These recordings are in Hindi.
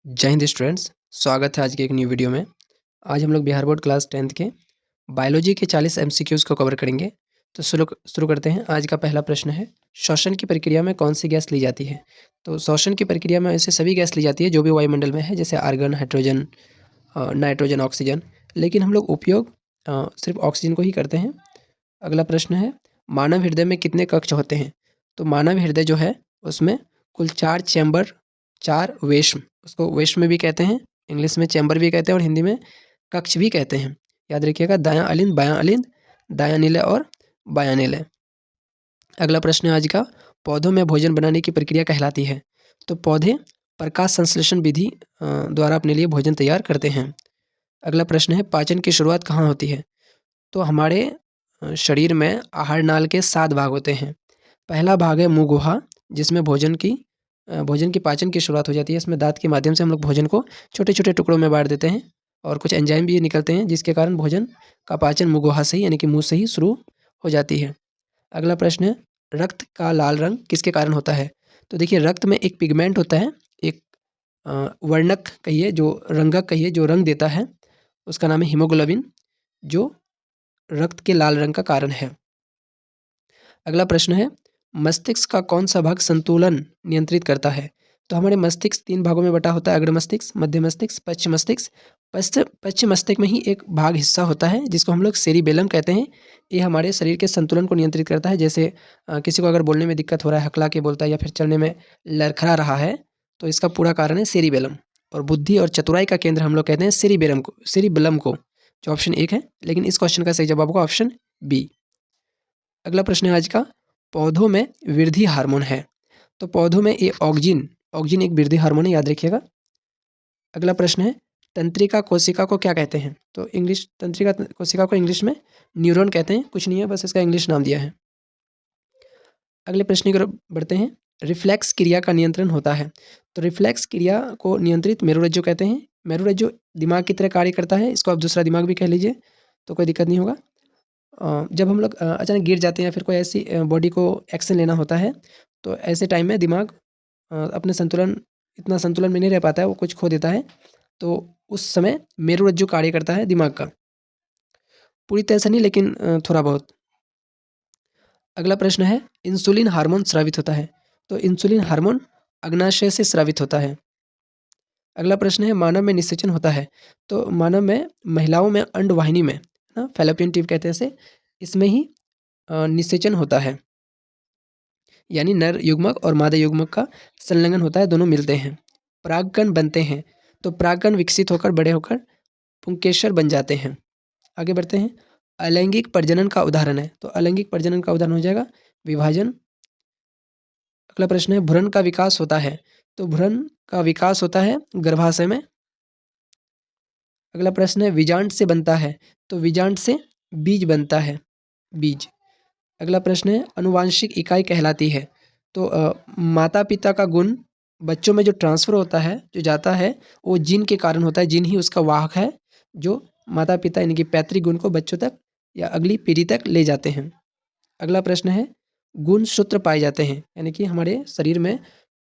जय हिंद स्टूडेंट्स, स्वागत है आज के एक न्यू वीडियो में। आज हम लोग बिहार बोर्ड क्लास 10th के बायोलॉजी के 40 एमसीक्यूज़ को कवर करेंगे। तो शुरू करते हैं। आज का पहला प्रश्न है, श्वसन की प्रक्रिया में कौन सी गैस ली जाती है? तो श्वसन की प्रक्रिया में ऐसे सभी गैस ली जाती है जो भी वायुमंडल में है, जैसे आर्गन, हाइड्रोजन, नाइट्रोजन, ऑक्सीजन, लेकिन हम लोग उपयोग सिर्फ ऑक्सीजन को ही करते हैं। अगला प्रश्न है, मानव हृदय में कितने कक्ष होते हैं? तो मानव हृदय जो है उसमें कुल 4 चैम्बर, 4 वेश्म, उसको वेश्म भी कहते हैं, इंग्लिश में चैम्बर भी कहते हैं और हिंदी में कक्ष भी कहते हैं। याद रखिएगा, दायां अलिंद, बायां अलिंद, दायां निलय और बायां निलय। अगला प्रश्न है आज का, पौधों में भोजन बनाने की प्रक्रिया कहलाती है? तो पौधे प्रकाश संश्लेषण विधि द्वारा अपने लिए भोजन तैयार करते हैं। अगला प्रश्न है, पाचन की शुरुआत कहाँ होती है? तो हमारे शरीर में आहार नाल के 7 भाग होते हैं। पहला भाग है मुँह गुहा, जिसमें भोजन की पाचन की शुरुआत हो जाती है। इसमें दांत के माध्यम से हम लोग भोजन को छोटे छोटे टुकड़ों में बांट देते हैं और कुछ एंजाइम भी निकलते हैं, जिसके कारण भोजन का पाचन मुँह गुहा से ही, यानी कि मुँह से ही शुरू हो जाती है। अगला प्रश्न है, रक्त का लाल रंग किसके कारण होता है? तो देखिए, रक्त में एक पिगमेंट होता है, एक वर्णक कहिए, जो रंगक कहिए, जो रंग देता है, उसका नाम है हीमोग्लोबिन, जो रक्त के लाल रंग का कारण है। अगला प्रश्न है, मस्तिष्क का कौन सा भाग संतुलन नियंत्रित करता है? तो हमारे मस्तिष्क 3 भागों में बटा होता है, अग्र मस्तिष्क, मध्य मस्तिष्क, पश्च मस्तिष्क। पश्च मस्तिष्क में ही एक भाग हिस्सा होता है जिसको हम लोग सेरिबेलम कहते हैं। ये हमारे शरीर के संतुलन को नियंत्रित करता है। जैसे किसी को अगर बोलने में दिक्कत हो रहा है, हकला के बोलता है या फिर चलने में लड़खड़ा रहा है, तो इसका पूरा कारण है सेरिबेलम। और बुद्धि और चतुराई का केंद्र हम लोग कहते हैं सेरिबेलम को, जो ऑप्शन 1 है। लेकिन इस क्वेश्चन का सही जवाब होगा ऑप्शन बी। अगला प्रश्न है आज का, पौधों में वृद्धि हार्मोन है? तो पौधों में ये ऑक्जिन एक वृद्धि हार्मोन है, याद रखिएगा। अगला प्रश्न है, तंत्रिका कोशिका को क्या कहते हैं? तो तंत्रिका कोशिका को इंग्लिश में न्यूरॉन कहते हैं, कुछ नहीं है, बस इसका इंग्लिश नाम दिया है। अगले प्रश्न की तरफ बढ़ते हैं, रिफ्लेक्स क्रिया का नियंत्रण होता है? तो रिफ्लेक्स क्रिया को नियंत्रित मेरुरज्जु कहते हैं। मेरुरज्जु दिमाग की तरह कार्य करता है, इसको आप दूसरा दिमाग भी कह लीजिए, तो कोई दिक्कत नहीं होगा। जब हम लोग अचानक गिर जाते हैं या फिर कोई ऐसी बॉडी को एक्शन लेना होता है, तो ऐसे टाइम में दिमाग अपने इतना संतुलन में नहीं रह पाता है, वो कुछ खो देता है, तो उस समय मेरुरज्जु कार्य करता है दिमाग का। पूरी तरह से नहीं, लेकिन थोड़ा बहुत। अगला प्रश्न है, इंसुलिन हार्मोन स्रावित होता है? तो इंसुलिन हार्मोन अग्नाशय से स्रावित होता है। अगला प्रश्न है, मानव में निषेचन होता है? तो मानव में, महिलाओं में अंडवाहिनी में ना, फैलोपियन ट्यूब कहते हैं इसे, इसमें ही निषेचन होता है, यानी नर युग्मक और मादा युग्मक का संलग्न होता है, दोनों मिलते हैं, परागकण बनते हैं। तो परागकण विकसित होकर बड़े होकर पुंकेसर बन जाते हैं। आगे बढ़ते हैं, अलैंगिक प्रजनन का उदाहरण है? तो अलैंगिक प्रजनन का उदाहरण हो जाएगा विभाजन। अगला प्रश्न है, भ्रूण का विकास होता है? तो भ्रूण का विकास होता है गर्भाशय में। अगला प्रश्न है, बीजांड से बनता है? तो बीजांड से बीज बनता है, बीज। अगला प्रश्न है, अनुवांशिक इकाई कहलाती है? तो माता पिता का गुण बच्चों में जो ट्रांसफ़र होता है, जो जाता है, वो जीन के कारण होता है। जीन ही उसका वाहक है, जो माता पिता यानी कि पैतृक गुण को बच्चों तक या अगली पीढ़ी तक ले जाते हैं। अगला प्रश्न है, गुणसूत्र पाए जाते हैं? यानी कि हमारे शरीर में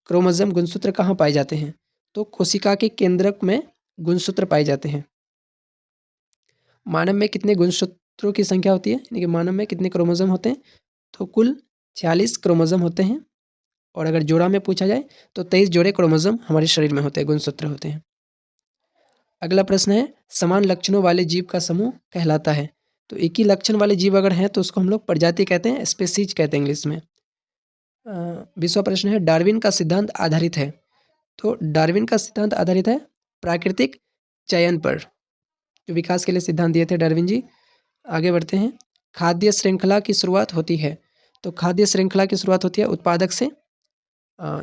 क्रोमोसोम गुणसूत्र कहाँ पाए जाते हैं? तो कोशिका के केंद्रक में गुणसूत्र पाए जाते हैं। मानव में कितने गुणसूत्रों की संख्या होती है, यानी कि मानव में कितने क्रोमोसोम होते हैं? तो कुल 46 क्रोमोसोम होते हैं। और अगर जोड़ा में पूछा जाए तो 23 जोड़े क्रोमोसोम हमारे शरीर में होते हैं, गुणसूत्र होते हैं। अगला प्रश्न है, समान लक्षणों वाले जीव का समूह कहलाता है? तो एक ही लक्षण वाले जीव अगर हैं तो उसको हम लोग प्रजाति कहते हैं, स्पेसीज कहते हैं इंग्लिश में। 20वां प्रश्न है, डार्विन का सिद्धांत आधारित है? तो डार्विन का सिद्धांत आधारित है प्राकृतिक चयन पर, जो विकास के लिए सिद्धांत दिए थे डार्विन जी। आगे बढ़ते हैं, खाद्य श्रृंखला की शुरुआत होती है? तो खाद्य श्रृंखला की शुरुआत होती है उत्पादक से।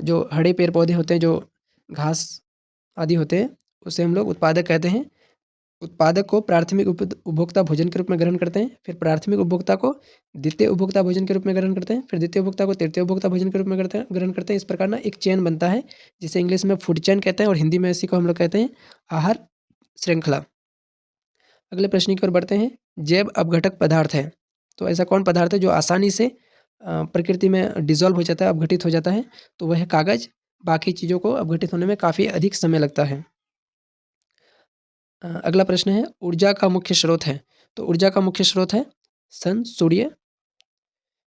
जो हरे पेड़ पौधे होते हैं, जो घास आदि होते हैं, उसे हम लोग उत्पादक कहते हैं। उत्पादक को प्राथमिक उपभोक्ता भोजन के रूप में ग्रहण करते हैं, फिर प्राथमिक उपभोक्ता को द्वितीय उपभोक्ता भोजन के रूप में ग्रहण करते हैं, फिर द्वितीय उपभोक्ता को तृतीय उपभोक्ता भोजन के रूप में ग्रहण करते हैं। इस प्रकार ना एक चेन बनता है, जिसे इंग्लिश में फूड चेन कहते हैं और हिंदी में इसी को हम लोग कहते हैं आहार श्रृंखला। अगले प्रश्न की ओर बढ़ते हैं, जैव अपघटक पदार्थ है? तो ऐसा कौन पदार्थ है जो आसानी से प्रकृति में डिजॉल्व हो जाता है, अपघटित हो जाता है? तो वह है कागज। बाकी चीज़ों को अपघटित होने में काफ़ी अधिक समय लगता है। अगला प्रश्न है ऊर्जा का मुख्य स्रोत है। तो ऊर्जा का मुख्य स्रोत है सन, सूर्य।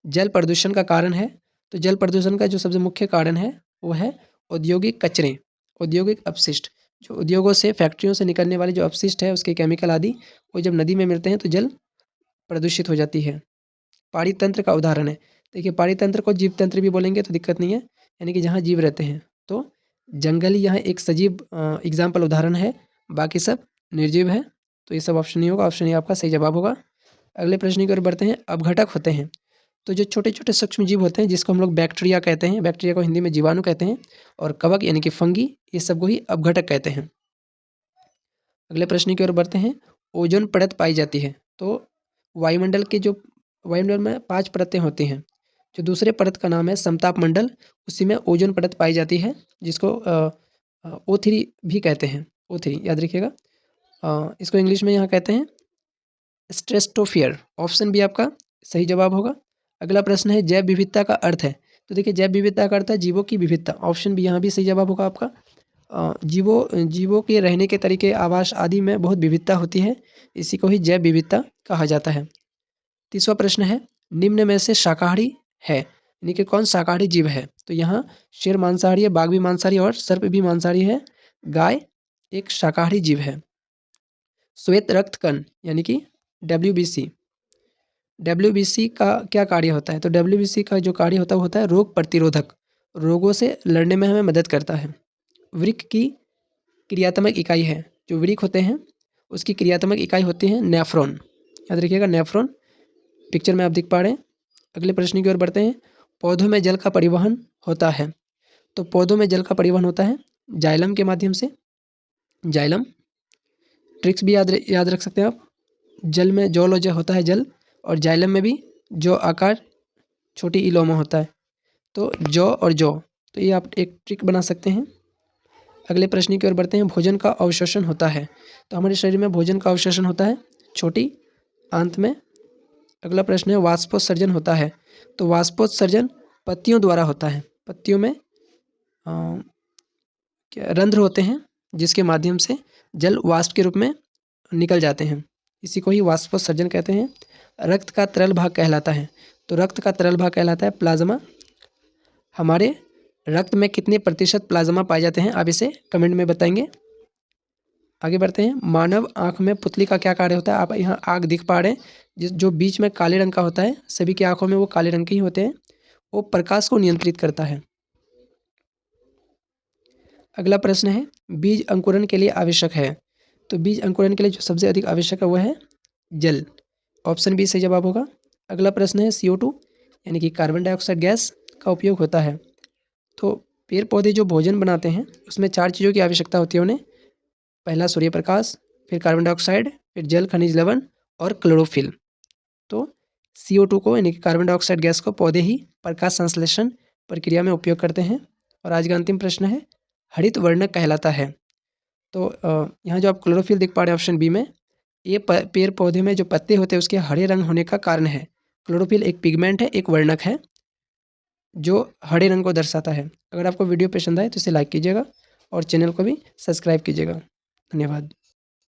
जल प्रदूषण का कारण है, तो जल प्रदूषण का जो सबसे मुख्य कारण है वो है औद्योगिक कचरे, औद्योगिक अपशिष्ट। जो उद्योगों से, फैक्ट्रियों से निकलने वाले जो अपशिष्ट है, उसके केमिकल आदि, वो जब नदी में मिलते हैं तो जल प्रदूषित हो जाती है। पाड़ी तंत्र का उदाहरण है। देखिए, पाड़ी तंत्र को जीव तंत्र भी बोलेंगे तो दिक्कत नहीं है, यानी कि जहाँ जीव रहते हैं। तो जंगल ही यहाँ एक सजीव एग्जाम्पल उदाहरण है, बाकी सब निर्जीव है। तो ये सब ऑप्शन नहीं होगा, ऑप्शन ए आपका सही जवाब होगा। अगले प्रश्न की ओर बढ़ते हैं। अपघटक होते हैं, तो जो छोटे छोटे सूक्ष्म जीव होते हैं जिसको हम लोग बैक्टीरिया कहते हैं, बैक्टीरिया को हिंदी में जीवाणु कहते हैं, और कवक यानी कि फंगी, ये सब को ही अपघटक कहते हैं। अगले प्रश्न की ओर बढ़ते हैं। ओजोन परत पाई जाती है, तो वायुमंडल में 5 परतें होती हैं। जो दूसरे परत का नाम है समताप मंडल, उसी में ओजोन परत पाई जाती है, जिसको O3 भी कहते हैं। O3 याद रखिएगा। इसको इंग्लिश में यहाँ कहते हैं स्ट्रेटोस्फीयर। ऑप्शन बी आपका सही जवाब होगा। अगला प्रश्न है जैव विविधता का अर्थ है। तो देखिए, जैव विविधता का अर्थ है जीवों की विविधता। ऑप्शन बी यहाँ भी सही जवाब होगा आपका। जीवों के रहने के तरीके, आवास आदि में बहुत विविधता होती है, इसी को ही जैव विविधता कहा जाता है। तीसरा प्रश्न है निम्न में से शाकाहारी है, यानी कि कौन शाकाहारी जीव है। तो यहाँ शेर मांसाहारी है, बाघ भी मांसाहारी और सर्प भी मांसाहारी है, गाय एक शाकाहारी जीव है। श्वेत रक्त कण यानी कि WBC का क्या कार्य होता है। तो WBC का जो कार्य होता है वो होता है रोग प्रतिरोधक, रोगों से लड़ने में हमें मदद करता है। वृक्क की क्रियात्मक इकाई है, जो वृक्क होते हैं उसकी क्रियात्मक इकाई होती है नेफ्रॉन। याद रखिएगा, नेफ्रॉन पिक्चर में आप दिख पा रहे हैं। अगले प्रश्न की ओर बढ़ते हैं। पौधों में जल का परिवहन होता है, तो पौधों में जल का परिवहन होता है जाइलम के माध्यम से। जाइलम ट्रिक्स भी याद रख सकते हैं आप। जल में जोलोजा होता है जल, और जाइलम में भी जो आकार छोटी इलोमा होता है, तो जौ और जौ, तो ये आप एक ट्रिक बना सकते हैं। अगले प्रश्न की ओर बढ़ते हैं। भोजन का अवशोषण होता है, तो हमारे शरीर में भोजन का अवशोषण होता है छोटी आंत में। अगला प्रश्न है वाष्पोत्सर्जन होता है, तो वाष्पोत्सर्जन पत्तियों द्वारा होता है। पत्तियों में क्या रंध्र होते हैं जिसके माध्यम से जल वाष्प के रूप में निकल जाते हैं, इसी को ही वाष्पोत्सर्जन कहते हैं। रक्त का तरल भाग कहलाता है, तो रक्त का तरल भाग कहलाता है प्लाज्मा। हमारे रक्त में कितने प्रतिशत प्लाज्मा पाए जाते हैं, आप इसे कमेंट में बताएंगे। आगे बढ़ते हैं। मानव आँख में पुतली का क्या कार्य होता है। आप यहाँ आँख दिख पा रहे हैं, जो बीच में काले रंग का होता है, सभी की आँखों में वो काले रंग के ही होते हैं, वो प्रकाश को नियंत्रित करता है। अगला प्रश्न है बीज अंकुरण के लिए आवश्यक है, तो बीज अंकुरण के लिए जो सबसे अधिक आवश्यक है वह है जल। ऑप्शन बी सही जवाब होगा। अगला प्रश्न है CO2 यानी कि कार्बन डाइऑक्साइड गैस का उपयोग होता है। तो पेड़ पौधे जो भोजन बनाते हैं उसमें 4 चीज़ों की आवश्यकता होती है उन्हें। पहला सूर्य प्रकाश, फिर कार्बन डाइऑक्साइड, फिर जल, खनिज लवण और क्लोरोफिल। तो CO2 को यानी कि कार्बन डाइऑक्साइड गैस को पौधे ही प्रकाश संश्लेषण प्रक्रिया में उपयोग करते हैं। और आज का अंतिम प्रश्न है हरित वर्णक कहलाता है। तो यहाँ जो आप क्लोरोफिल देख पा रहे हैं ऑप्शन बी में, ये पेड़ पौधे में जो पत्ते होते हैं उसके हरे रंग होने का कारण है। क्लोरोफिल एक पिगमेंट है, एक वर्णक है जो हरे रंग को दर्शाता है। अगर आपको वीडियो पसंद आए तो इसे लाइक कीजिएगा और चैनल को भी सब्सक्राइब कीजिएगा। धन्यवाद।